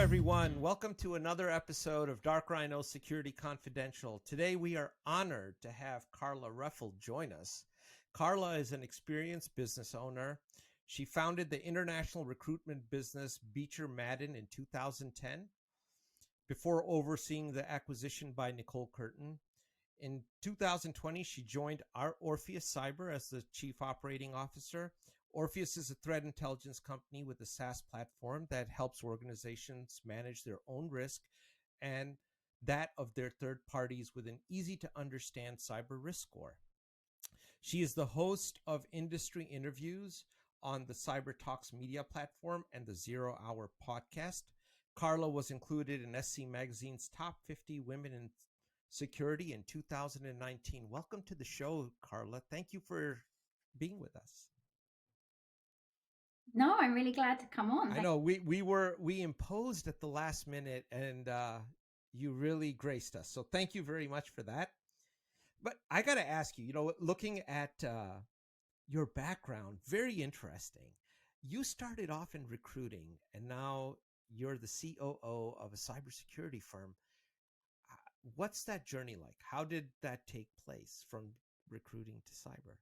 everyone. Welcome to another episode of Dark Rhino Security Confidential. Today, we are honored to have Karla Reffold join us. Karla is an experienced business owner. She founded the international recruitment business BeecherMadden in 2010 before overseeing the acquisition by Nicoll Curtin. In 2020, she joined our Orpheus Cyber as the Chief Operating Officer. Orpheus is a threat intelligence company with a SaaS platform that helps organizations manage their own risk and that of their third parties with an easy-to-understand cyber risk score. She is the host of industry interviews on the Cyber Talks media platform and the 0 Hour podcast. Karla was included in SC Magazine's Top 50 Women in Security in 2019. Welcome to the show, Karla. Thank you for being with us. No, I'm really glad to come on. I know we imposed at the last minute, and you really graced us. So thank you very much for that. But I got to ask you, looking at your background, very interesting. You started off in recruiting, and now you're the COO of a cybersecurity firm. What's that journey like? How did that take place from recruiting to cyber?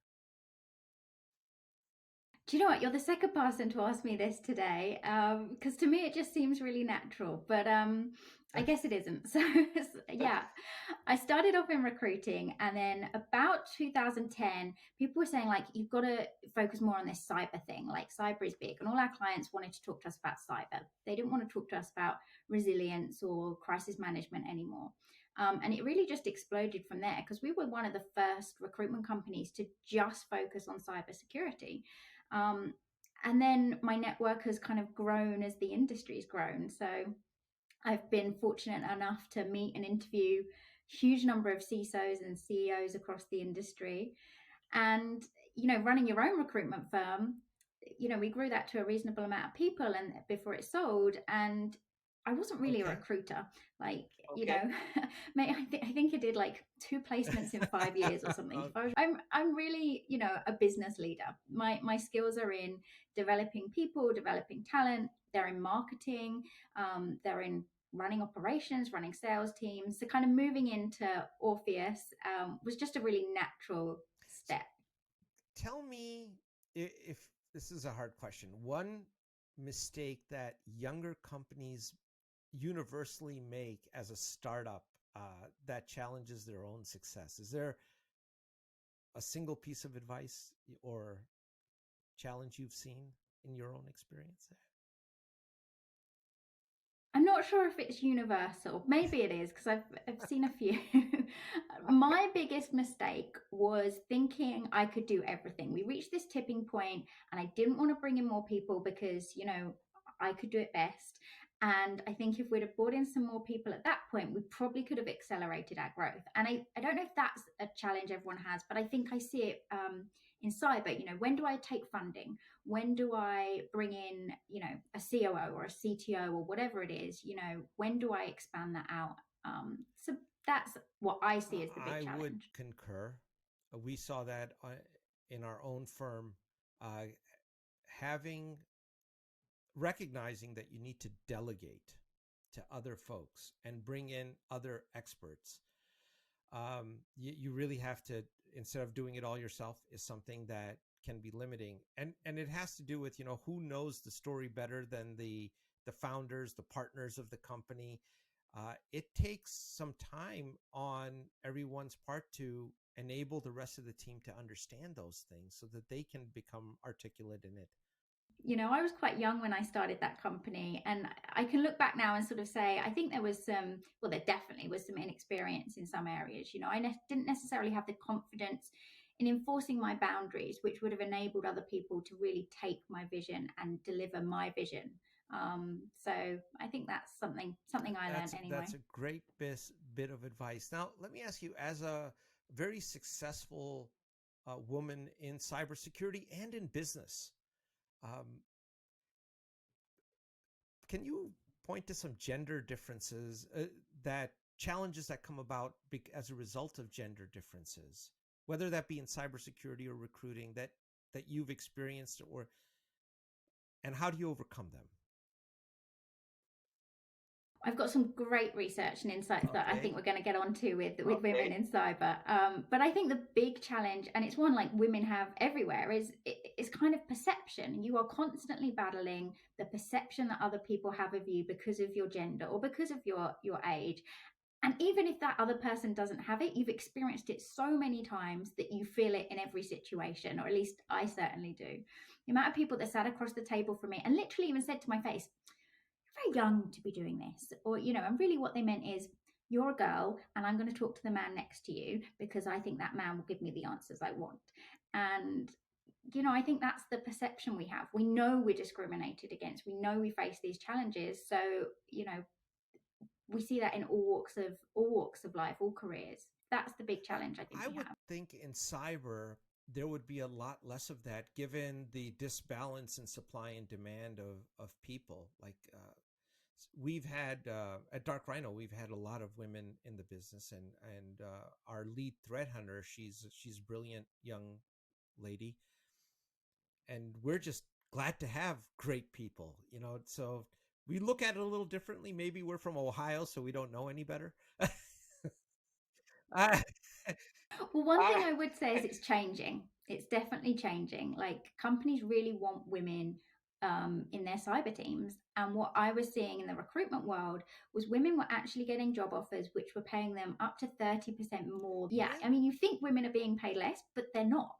Do you know what? You're the second person to ask me this today, because to me it just seems really natural, but I guess it isn't. So yeah, I started off in recruiting, and then about 2010, people were saying, like, you've got to focus more on this cyber thing. Like, cyber is big, and all our clients wanted to talk to us about cyber. They didn't want to talk to us about resilience or crisis management anymore. And it really just exploded from there, because we were one of the first recruitment companies to just focus on cybersecurity. And then my network has kind of grown as the industry's grown. So I've been fortunate enough to meet and interview a huge number of CISOs and CEOs across the industry. And, running your own recruitment firm, we grew that to a reasonable amount of people and before it sold. And I wasn't really a recruiter. Like, I think I did like 2 placements in 5 years or something. I'm really, a business leader. My skills are in developing people, developing talent. They're in marketing. They're in running operations, running sales teams. So kind of moving into Orpheus was just a really natural step. Tell me, if this is a hard question, one mistake that younger companies universally make as a startup that challenges their own success. Is there a single piece of advice or challenge you've seen in your own experience? I'm not sure if it's universal. Maybe it is, because I've seen a few. My biggest mistake was thinking I could do everything. We reached this tipping point, and I didn't want to bring in more people because, I could do it best. And I think if we'd have brought in some more people at that point, we probably could have accelerated our growth. And I don't know if that's a challenge everyone has, but I think I see it in cyber. When do I take funding? When do I bring in, a COO or a CTO or whatever it is? When do I expand that out? So that's what I see as the big challenge. I would concur. We saw that in our own firm, recognizing that you need to delegate to other folks and bring in other experts. You really have to, instead of doing it all yourself, is something that can be limiting. And it has to do with, who knows the story better than the founders, the partners of the company. It takes some time on everyone's part to enable the rest of the team to understand those things so that they can become articulate in it. I was quite young when I started that company, and I can look back now and sort of say, I think there definitely was some inexperience in some areas. I didn't necessarily have the confidence in enforcing my boundaries, which would have enabled other people to really take my vision and deliver my vision. So I think that's something I learned anyway. That's a great bit of advice. Now, let me ask you, as a very successful woman in cybersecurity and in business, can you point to some gender differences, challenges that come about as a result of gender differences, whether that be in cybersecurity or recruiting that you've experienced, and how do you overcome them? I've got some great research and insights that I think Okay. we're going to get onto with women in cyber. But I think the big challenge, and it's one like women have everywhere, is kind of perception. You are constantly battling the perception that other people have of you because of your gender or because of your age. And even if that other person doesn't have it, you've experienced it so many times that you feel it in every situation, or at least I certainly do. The amount of people that sat across the table from me and literally even said to my face, "You're very young to be doing this," or, and really what they meant is, "You're a girl and I'm going to talk to the man next to you because I think that man will give me the answers I want." And I think that's the perception we have. We know we're discriminated against. We know we face these challenges. So, we see that in all walks of life, all careers. That's the big Well, challenge I think I we would have. think in cyber there would be a lot less of that given the disbalance in supply and demand of people. Like we've had at Dark Rhino, we've had a lot of women in the business, and our lead threat hunter, she's a brilliant young lady, and we're just glad to have great people. So we look at it a little differently. Maybe we're from Ohio, so we don't know any better. I, Well, one thing I, I would say is it's changing. It's definitely changing. Like companies really want women in their cyber teams. And what I was seeing in the recruitment world was women were actually getting job offers which were paying them up to 30% more. Yeah, yeah, I mean, you think women are being paid less, but they're not.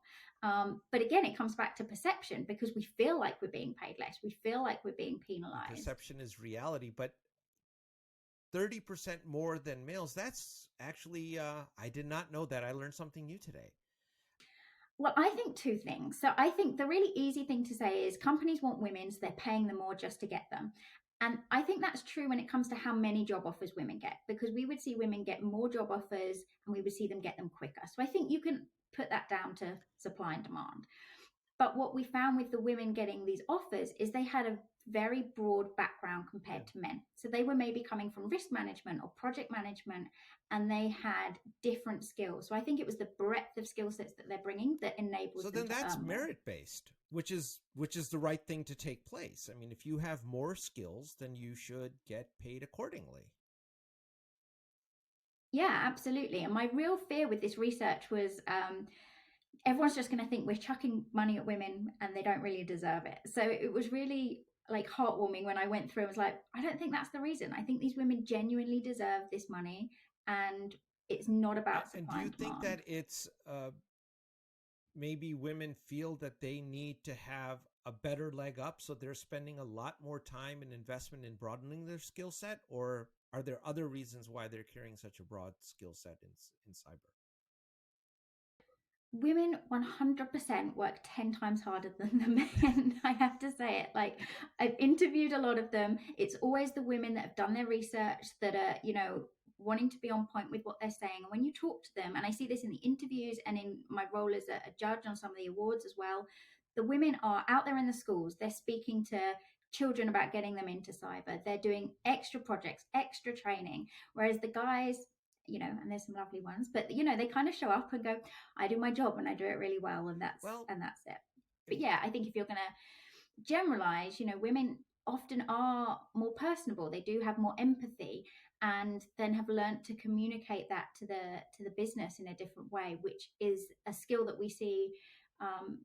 But again, it comes back to perception because we feel like we're being paid less. We feel like we're being penalized. perception is reality, but 30% more than males. That's actually, I did not know that. I learned something new today. Well, I think two things. So I think the really easy thing to say is companies want women, so they're paying them more just to get them. And I think that's true when it comes to how many job offers women get, because we would see women get more job offers and we would see them get them quicker. So I think you can put that down to supply and demand. But what we found with the women getting these offers is they had a very broad background Yeah. compared to men. So they were maybe coming from risk management or project management, and they had different skills. So I think it was the breadth of skill sets that they're bringing that So enables them then to that's earn more. merit based, which is the right thing to take place. I mean, if you have more skills, then you should get paid accordingly. Yeah, absolutely. And my real fear with this research was everyone's just going to think we're chucking money at women and they don't really deserve it. So it was really like heartwarming when I went through. I was like, I don't think that's the reason. I think these women genuinely deserve this money, and it's not about And do supply you and think demand. that it's maybe women feel that they need to have a better leg up, so they're spending a lot more time and investment in broadening their skill set, or are there other reasons why they're carrying such a broad skill set in cyber? Women 100% work 10 times harder than the men. I have to say it. Like, I've interviewed a lot of them. It's always the women that have done their research that are, wanting to be on point with what they're saying. And when you talk to them, and I see this in the interviews and in my role as a judge on some of the awards as well, the women are out there in the schools. They're speaking to children about getting them into cyber. They're doing extra projects, extra training. Whereas the guys, and there's some lovely ones, but they kind of show up and go, I do my job and I do it really well, and that's Well, and that's it. if But yeah, I think if you're going to generalize, women often are more personable. They do have more empathy, and then have learned to communicate that to the business in a different way, which is a skill that we see um,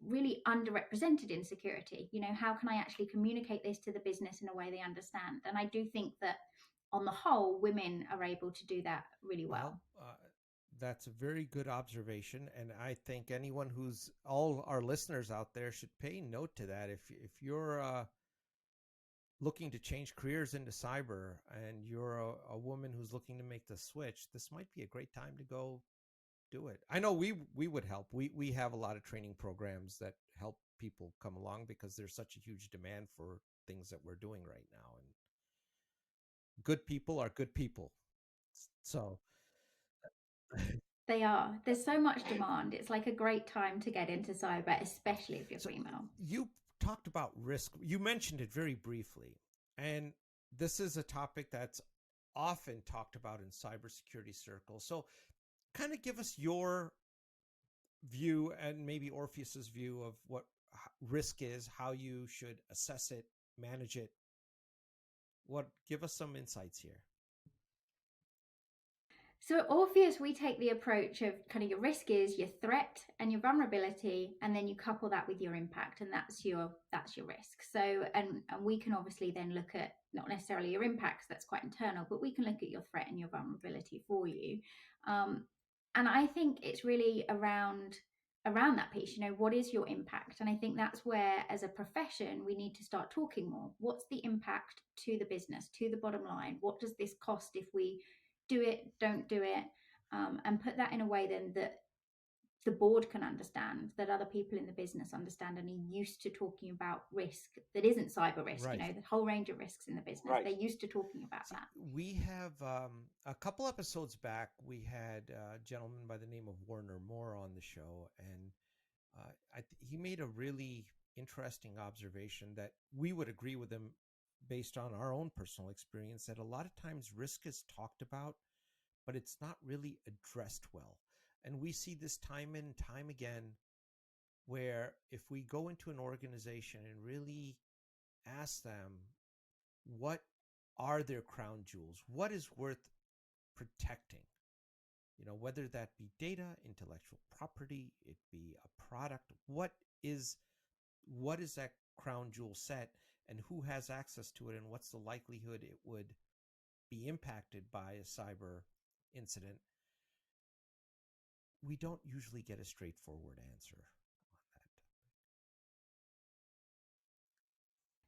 really underrepresented in security. How can I actually communicate this to the business in a way they understand? And I do think that on the whole, women are able to do that really Well, well. that's a very good observation, and I think anyone who's all our listeners out there should pay note to that. If you're looking to change careers into cyber and you're a woman who's looking to make the switch, this might be a great time to go do it. I know we would help. We have a lot of training programs that help people come along because there's such a huge demand for things that we're doing right now, and good people are good people. So They are. There's so much demand. It's like a great time to get into cyber, especially if you're So female. you talked about risk. You mentioned it very briefly, and this is a topic that's often talked about in cybersecurity circles. So, kind of give us your view and maybe Orpheus's view of what risk is, how you should assess it, manage it. Give us some insights here. So at Orpheus, we take the approach of kind of your risk is your threat and your vulnerability, and then you couple that with your impact, and that's your risk. So and we can obviously then look at not necessarily your impacts, that's quite internal, but we can look at your threat and your vulnerability for you. And I think it's really around that piece, what is your impact? And I think that's where, as a profession, we need to start talking more. What's the impact to the business, to the bottom line? What does this cost if we do it, don't do it, and put that in a way then that the board can understand, that other people in the business understand and are used to talking about risk that isn't cyber risk, right. The whole range of risks in the business. Right. They're used to talking about that. We have a couple episodes back, we had a gentleman by the name of Warner Moore on the show, and he made a really interesting observation that we would agree with him based on our own personal experience, that a lot of times risk is talked about, but it's not really addressed well. And we see this time and time again, where if we go into an organization and really ask them what are their crown jewels, what is worth protecting, whether that be data, intellectual property, it be a product, what is that crown jewel set, and who has access to it, and what's the likelihood it would be impacted by a cyber incident, we don't usually get a straightforward answer on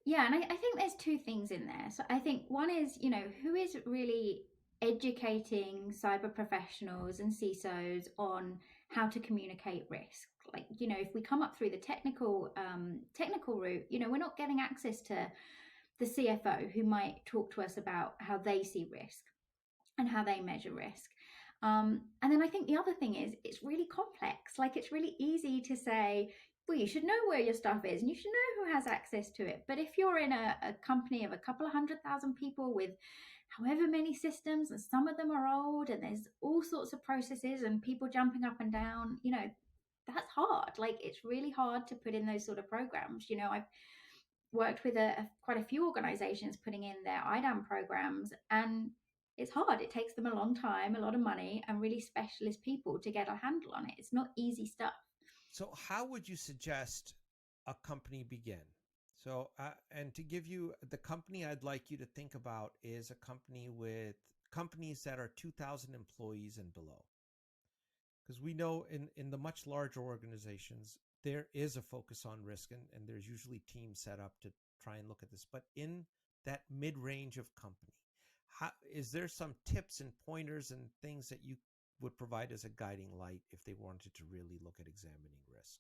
that. Yeah, and I think there's two things in there. So I think one is, who is really educating cyber professionals and CISOs on how to communicate risk. Like, if we come up through the technical route, we're not getting access to the CFO, who might talk to us about how they see risk and how they measure risk. And then I think the other thing is, it's really complex. Like, it's really easy to say, well, you should know where your stuff is and you should know who has access to it. But if you're in a company of a couple of 100,000 people with however many systems, and some of them are old, and there's all sorts of processes and people jumping up and down, that's hard. Like, it's really hard to put in those sort of programs. I've worked with quite a few organizations putting in their IDAM programs, and it's hard. It takes them a long time, a lot of money, and really specialist people to get a handle on it. It's not easy stuff. So how would you suggest a company begin? So, and to give you the company I'd like you to think about is a company with companies that are 2,000 employees and below. Because we know in the much larger organizations, there is a focus on risk, and there's usually teams set up to try and look at this. But in that mid-range of company, is there some tips and pointers and things that you would provide as a guiding light if they wanted to really look at examining risk?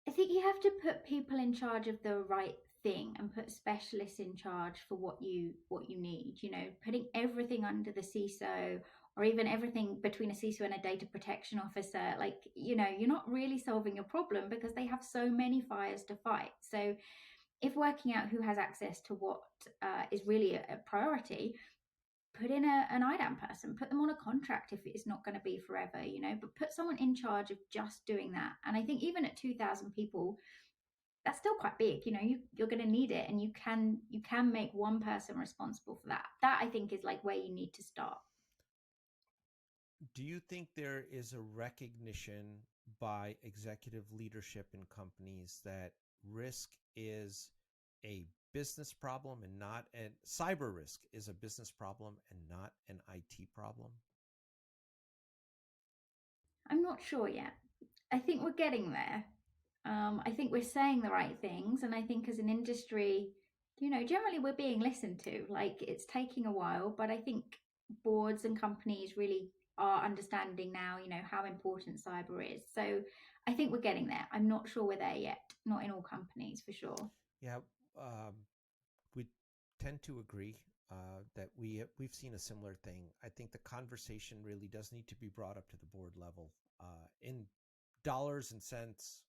I think you have to put people in charge of the right thing and put specialists in charge for what you need. Putting everything under the CISO, or even everything between a CISO and a data protection officer, like, you're not really solving your problem, because they have so many fires to fight. So if working out who has access to what is really a priority, put in an IDAM person, put them on a contract if it's not going to be forever, but put someone in charge of just doing that. And I think even at 2,000 people, that's still quite big. You're going to need it, and you can make one person responsible for that. That, I think, is like where you need to start. Do you think there is a recognition by executive leadership in companies that risk is a business problem and not cyber risk is a business problem and not an IT problem? I'm not sure yet. I think we're getting there. I think we're saying the right things, and I think as an industry, generally we're being listened to. Like, it's taking a while, but I think boards and companies really are understanding now, how important cyber is. So I think we're getting there. I'm not sure we're there yet. Not in all companies, for sure. Yeah, we tend to agree that we've seen a similar thing. I think the conversation really does need to be brought up to the board level in dollars and cents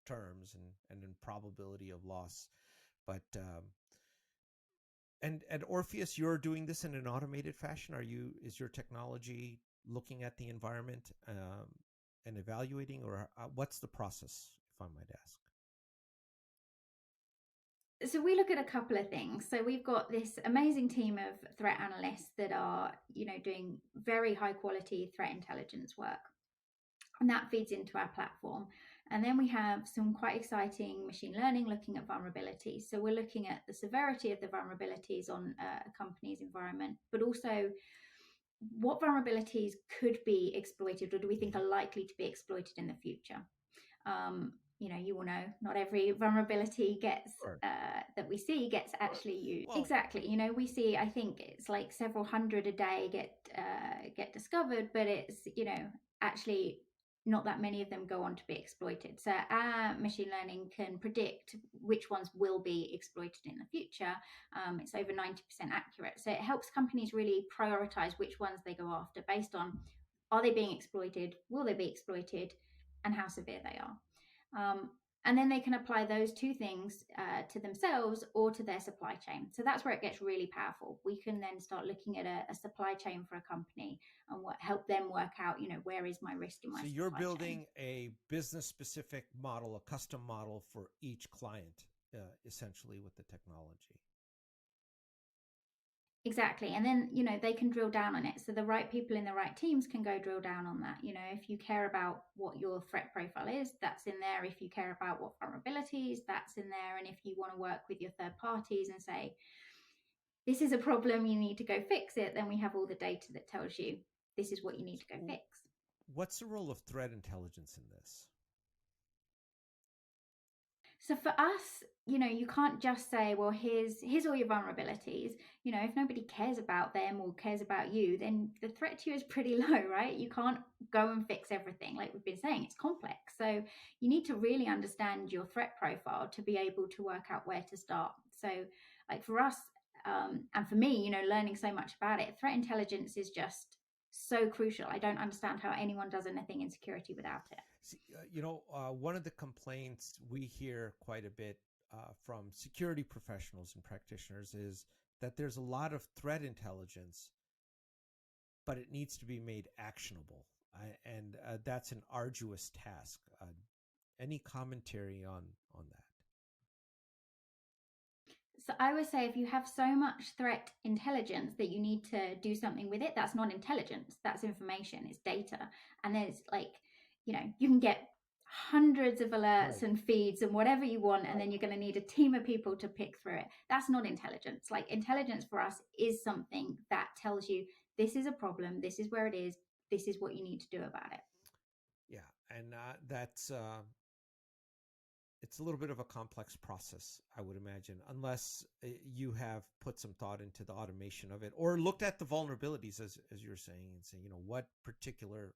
terms, and in probability of loss. But and at Orpheus, you're doing this in an automated fashion. Is your technology looking at the environment and evaluating, or what's the process, if I might ask? So we look at a couple of things. So we've got this amazing team of threat analysts that are, doing very high quality threat intelligence work. And that feeds into our platform. And then we have some quite exciting machine learning looking at vulnerabilities. So we're looking at the severity of the vulnerabilities on a company's environment, but also what vulnerabilities could be exploited or do we think are likely to be exploited in the future. You will know not every vulnerability gets that we see gets actually used. Well, exactly. We see, I think it's like several hundred a day get discovered, but it's actually not that many of them go on to be exploited. So our machine learning can predict which ones will be exploited in the future. It's over 90% accurate. So it helps companies really prioritize which ones they go after based on, are they being exploited, will they be exploited, and how severe they are. And then they can apply those two things to themselves or to their supply chain. So that's where it gets really powerful. We can then start looking at a supply chain for a company and help them work out, where is my risk in my supply chain. So you're building a business-specific model, a custom model for each client, essentially, with the technology. Exactly. And then, they can drill down on it. So the right people in the right teams can go drill down on that. If you care about what your threat profile is, that's in there. If you care about what vulnerabilities, that's in there. And if you want to work with your third parties and say, this is a problem, you need to go fix it, then we have all the data that tells you this is what you need to go fix. What's the role of threat intelligence in this? So for us, you can't just say, well, here's all your vulnerabilities. If nobody cares about them or cares about you, then the threat to you is pretty low, right? You can't go and fix everything. Like we've been saying, it's complex. So you need to really understand your threat profile to be able to work out where to start. So like for us, and for me, learning so much about it, threat intelligence is just so crucial. I don't understand how anyone does anything in security without it. One of the complaints we hear quite a bit from security professionals and practitioners is that there's a lot of threat intelligence, but it needs to be made actionable. And that's an arduous task. Any commentary on that? So I would say if you have so much threat intelligence that you need to do something with it, that's not intelligence, that's information, it's data. And there's you can get hundreds of alerts and feeds and whatever you want, and then you're going to need a team of people to pick through it. That's not intelligence. Like intelligence for us is something that tells you this is a problem, this is where it is, this is what you need to do about it. Yeah, and that's it's a little bit of a complex process, I would imagine, unless you have put some thought into the automation of it or looked at the vulnerabilities, as you're saying, and saying, what particular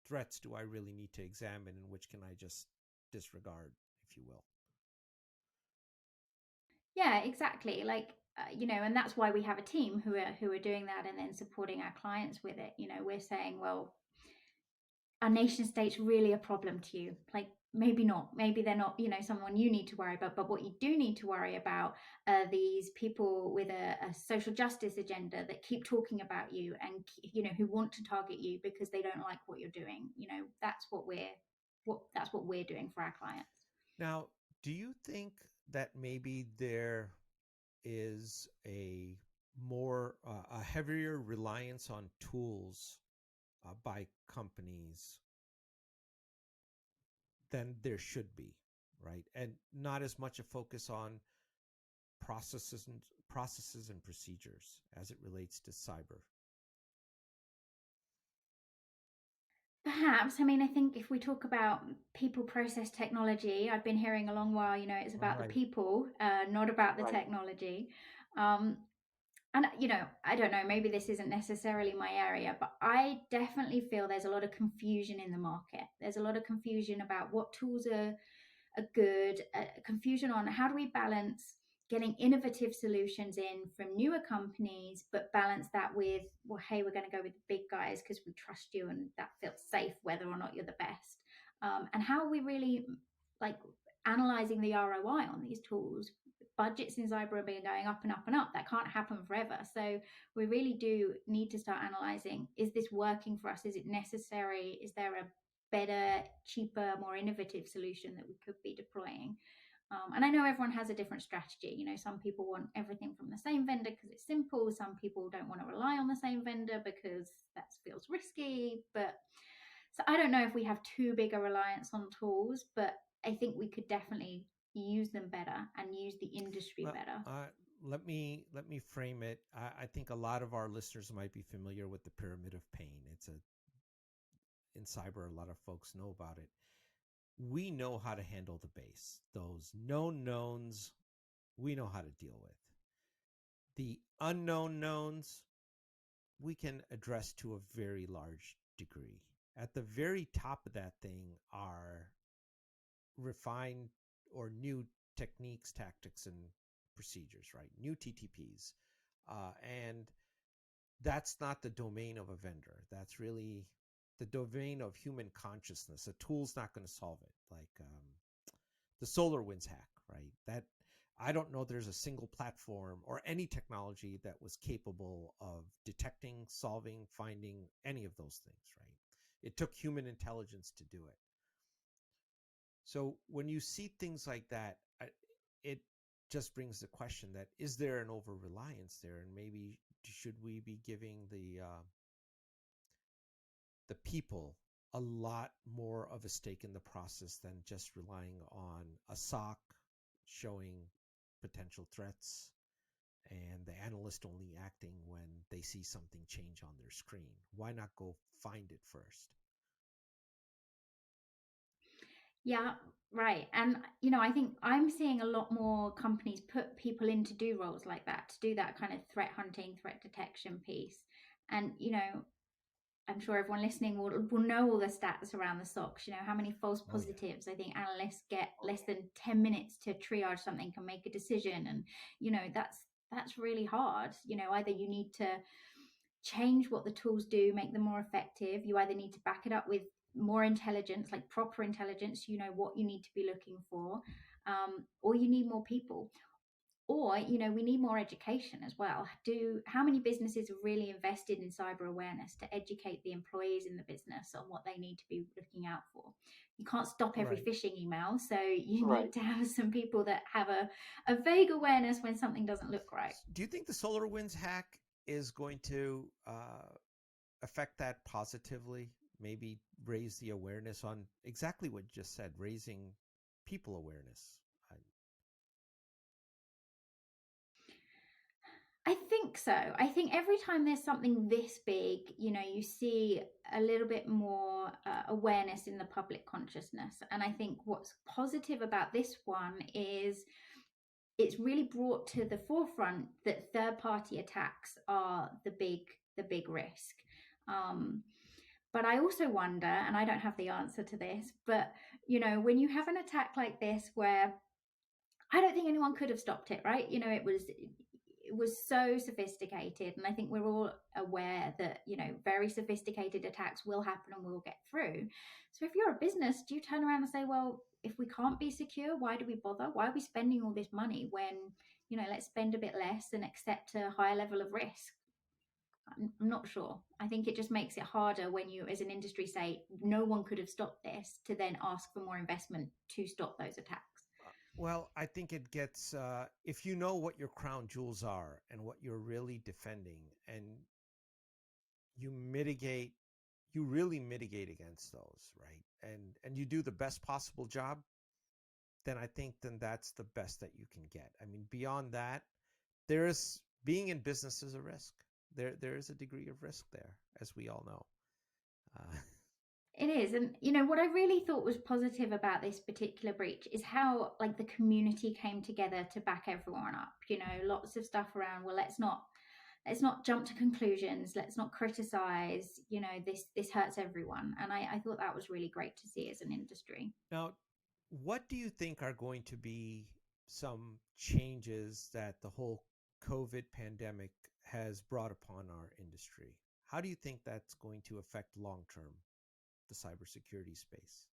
threats do I really need to examine and which can I just disregard, if you will. Yeah, exactly. And that's why we have a team who are doing that and then supporting our clients with it. We're saying, well, are nation states really a problem to you? Like maybe not, maybe they're not, someone you need to worry about, but what you do need to worry about are these people with a social justice agenda that keep talking about you and, who want to target you because they don't like what you're doing. That's what we're doing for our clients. Now, do you think that maybe there is a heavier reliance on tools by companies than there should be, right? And not as much a focus on processes and procedures as it relates to cyber? Perhaps. I mean, I think if we talk about people, process, technology, I've been hearing a long while, it's about the people, not about the technology. And, I don't know, maybe this isn't necessarily my area, but I definitely feel there's a lot of confusion in the market. There's a lot of confusion about what tools are good, confusion on how do we balance getting innovative solutions in from newer companies, but balance that with, well, hey, we're going to go with the big guys because we trust you and that feels safe whether or not you're the best. And how are we really analyzing the ROI on these tools? Budgets in cyber are going up and up and up. That can't happen forever. So we really do need to start analyzing, is this working for us? Is it necessary? Is there a better, cheaper, more innovative solution that we could be deploying? And I know everyone has a different strategy. Some people want everything from the same vendor because it's simple. Some people don't want to rely on the same vendor because that feels risky. But so I don't know if we have too big a reliance on tools, but I think we could definitely use them better and use the industry better. Let me frame it. I think a lot of our listeners might be familiar with the pyramid of pain. In cyber, a lot of folks know about it. We know how to handle the base. Those known knowns, we know how to deal with. The unknown knowns, we can address to a very large degree. At the very top of that thing are refined or new techniques, tactics, and procedures, right? New TTPs. And that's not the domain of a vendor. That's really the domain of human consciousness. A tool's not going to solve it. Like the Solarwinds hack, right? That I don't know there's a single platform or any technology that was capable of detecting, solving, finding any of those things, right? It took human intelligence to do it. So when you see things like that, it just brings the question that is there an over-reliance there, and maybe should we be giving the people a lot more of a stake in the process than just relying on a SOC showing potential threats and the analyst only acting when they see something change on their screen? Why not go find it first? Yeah, right. And, I think I'm seeing a lot more companies put people in to do roles like that, to do that kind of threat hunting, threat detection piece. And, I'm sure everyone listening will know all the stats around the SOCs, how many false positives. I think analysts get less than 10 minutes to triage something and make a decision. And, that's really hard. Either you need to change what the tools do, make them more effective. You either need to back it up with more intelligence, like proper intelligence, what you need to be looking for, or you need more people. Or, we need more education as well. How many businesses are really invested in cyber awareness to educate the employees in the business on what they need to be looking out for? You can't stop every phishing email, so you need to have some people that have a vague awareness when something doesn't look right. Do you think the SolarWinds hack is going to affect that positively? Maybe raise the awareness on exactly what you just said, raising people awareness. I think so. I think every time there's something this big, you see a little bit more awareness in the public consciousness. And I think what's positive about this one is it's really brought to the forefront that third-party attacks are the big risk. But I also wonder, and I don't have the answer to this, but when you have an attack like this where I don't think anyone could have stopped it, right? It was so sophisticated, and I think we're all aware that very sophisticated attacks will happen and we'll get through. So if you're a business, do you turn around and say, well, if we can't be secure, why do we bother? Why are we spending all this money when let's spend a bit less and accept a higher level of risk? I'm not sure. I think it just makes it harder when you as an industry say no one could have stopped this, to then ask for more investment to stop those attacks. Well, I think it gets, if you know what your crown jewels are and what you're really defending, and you really mitigate against those, right? And you do the best possible job, then I think then that's the best that you can get. I mean, beyond that, being in business is a risk. There is a degree of risk there, as we all know. It is. And, what I really thought was positive about this particular breach is how, like, the community came together to back everyone up. Lots of stuff around, well, let's not jump to conclusions. Let's not criticize, this hurts everyone. And I thought that was really great to see as an industry. Now, what do you think are going to be some changes that the whole COVID pandemic has brought upon our industry? How do you think that's going to affect long-term the cybersecurity space?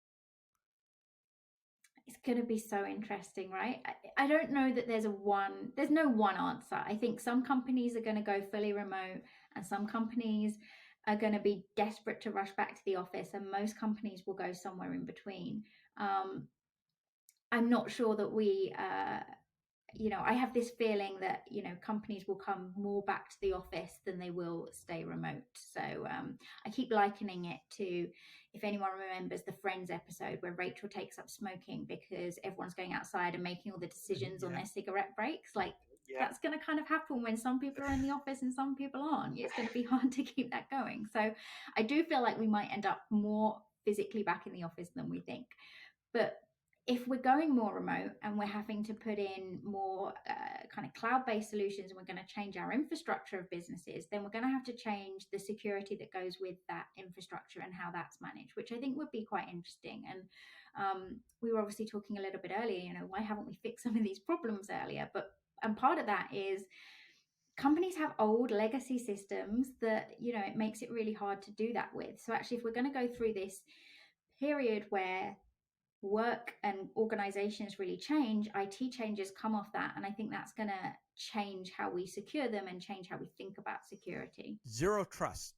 It's going to be so interesting, right? I don't know that there's no one answer. I think some companies are going to go fully remote, and some companies are going to be desperate to rush back to the office, and most companies will go somewhere in between. I'm not sure that we I have this feeling that companies will come more back to the office than they will stay remote. So I keep likening it to, if anyone remembers the Friends episode where Rachel takes up smoking because everyone's going outside and making all the decisions on their cigarette breaks. Like, that's going to kind of happen when some people are in the office and some people aren't. It's going to be hard to keep that going. So I do feel like we might end up more physically back in the office than we think. But if we're going more remote and we're having to put in more kind of cloud-based solutions, and we're going to change our infrastructure of businesses, then we're going to have to change the security that goes with that infrastructure and how that's managed, which I think would be quite interesting. And we were obviously talking a little bit earlier, why haven't we fixed some of these problems earlier? And part of that is companies have old legacy systems that, it makes it really hard to do that with. So actually, if we're going to go through this period where work and organizations really change, IT changes come off that. And I think that's going to change how we secure them and change how we think about security. Zero trust.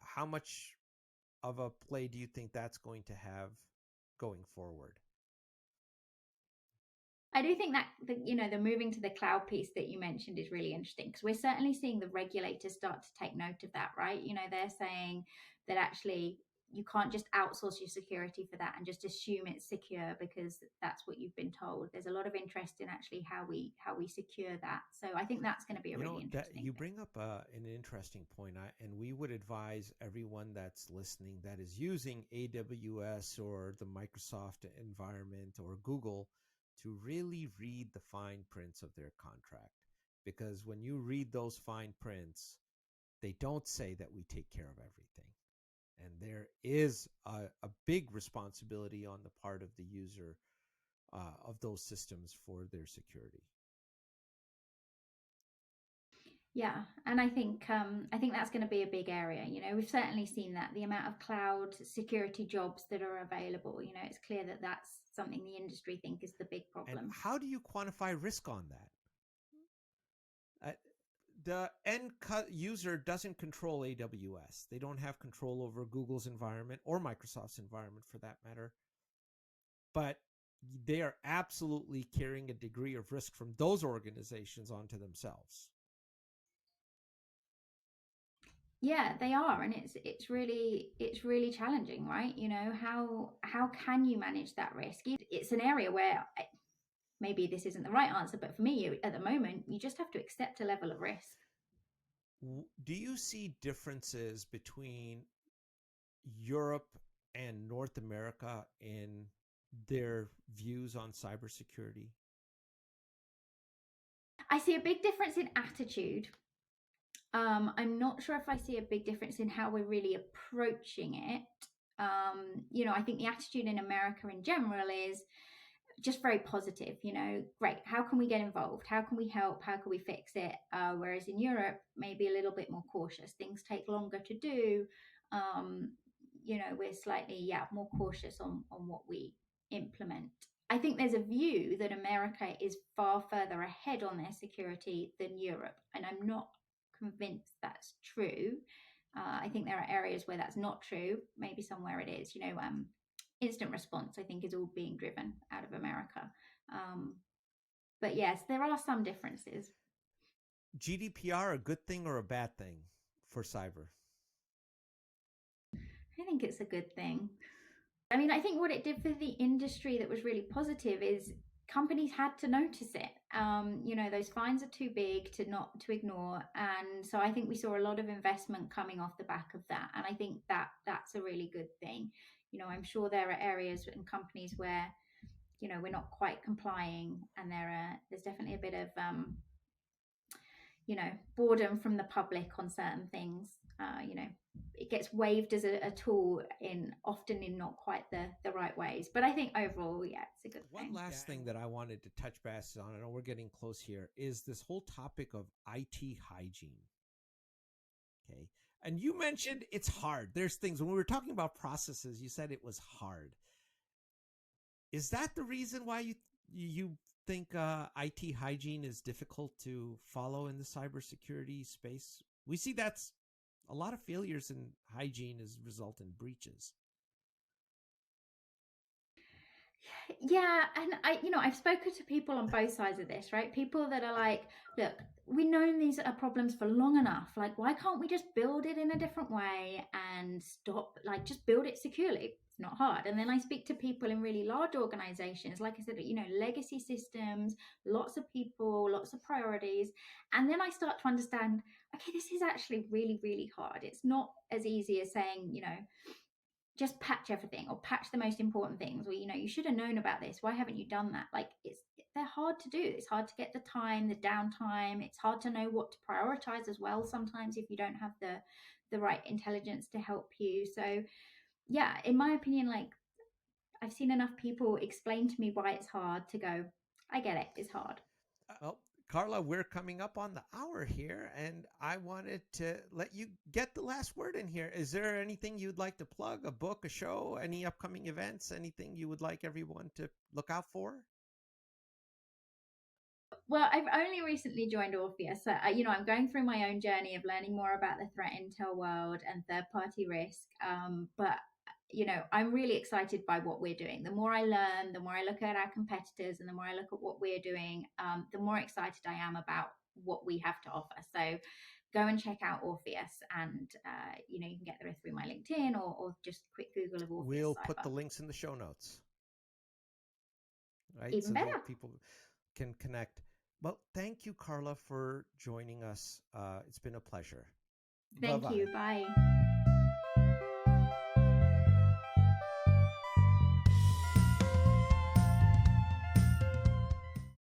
How much of a play do you think that's going to have going forward? I do think that the moving to the cloud piece that you mentioned is really interesting, because we're certainly seeing the regulators start to take note of that, right? They're saying that actually you can't just outsource your security for that and just assume it's secure because that's what you've been told. There's a lot of interest in actually how we secure that. So I think that's going to be a really interesting you bring up an interesting point, and we would advise everyone that's listening that is using AWS or the Microsoft environment or Google to really read the fine prints of their contract. Because when you read those fine prints, they don't say that we take care of everything. And there is a big responsibility on the part of the user of those systems for their security. Yeah, and I think that's going to be a big area. We've certainly seen that the amount of cloud security jobs that are available. It's clear that that's something the industry think is the big problem. And how do you quantify risk on that? The end user doesn't control AWS. They don't have control over Google's environment or Microsoft's environment for that matter. But they are absolutely carrying a degree of risk from those organizations onto themselves. Yeah, they are, and it's really challenging, right? How can you manage that risk? It's an area where maybe this isn't the right answer, but for me, at the moment, you just have to accept a level of risk. Do you see differences between Europe and North America in their views on cybersecurity? I see a big difference in attitude. I'm not sure if I see a big difference in how we're really approaching it. I think the attitude in America in general is just very positive. Great, how can we get involved? How can we help? How can we fix it? Whereas in Europe, maybe a little bit more cautious. Things take longer to do. We're slightly more cautious on what we implement. I think there's a view that America is far further ahead on their security than Europe, and I'm not convinced that's true. I think there are areas where that's not true. Maybe somewhere it is. Instant response, I think, is all being driven out of America. But yes, there are some differences. GDPR, a good thing or a bad thing for cyber? I think it's a good thing. I mean, I think what it did for the industry that was really positive is companies had to notice it. Those fines are too big to ignore, and so I think we saw a lot of investment coming off the back of that, and I think that's a really good thing. I'm sure there are areas and companies where we're not quite complying, and there's definitely a bit of boredom from the public on certain things. It gets waived as a tool often in not quite the right ways. But I think overall, it's a good thing. One last thing that I wanted to touch base on, I know we're getting close here, is this whole topic of IT hygiene. Okay. And you mentioned it's hard. There's things, when we were talking about processes, you said it was hard. Is that the reason why you think IT hygiene is difficult to follow in the cybersecurity space? We see that's a lot of failures in hygiene result in breaches. Yeah, and I've spoken to people on both sides of this, right? People that are like, look, we know these are problems for long enough. Like, why can't we just build it in a different way and stop, like, just build it securely? It's not hard. And then I speak to people in really large organizations, like I said, legacy systems, lots of people, lots of priorities. And then I start to understand, okay, this is actually really, really hard. It's not as easy as saying, just patch everything or patch the most important things, or you should have known about this, why haven't you done that? Like, they're hard to do. It's hard to get the time, the downtime. It's hard to know what to prioritize as well sometimes if you don't have the right intelligence to help you. So yeah, in my opinion, like, I've seen enough people explain to me why it's hard to go, I get it, it's hard. Well, Karla, we're coming up on the hour here, and I wanted to let you get the last word in here. Is there anything you'd like to plug? A book, a show, any upcoming events, anything you would like everyone to look out for? Well, I've only recently joined Orpheus, so I'm going through my own journey of learning more about the threat intel world and third-party risk. But I'm really excited by what we're doing. The more I learn, the more I look at our competitors, and the more I look at what we're doing, the more excited I am about what we have to offer. So go and check out Orpheus, and you can get there through my LinkedIn, or just quick Google of Orpheus We'll put the Cyber. links in the show notes, right? Even So better. that people can connect. Well, thank you, Karla, for joining us. It's been a pleasure. Bye Thank bye. you. Bye.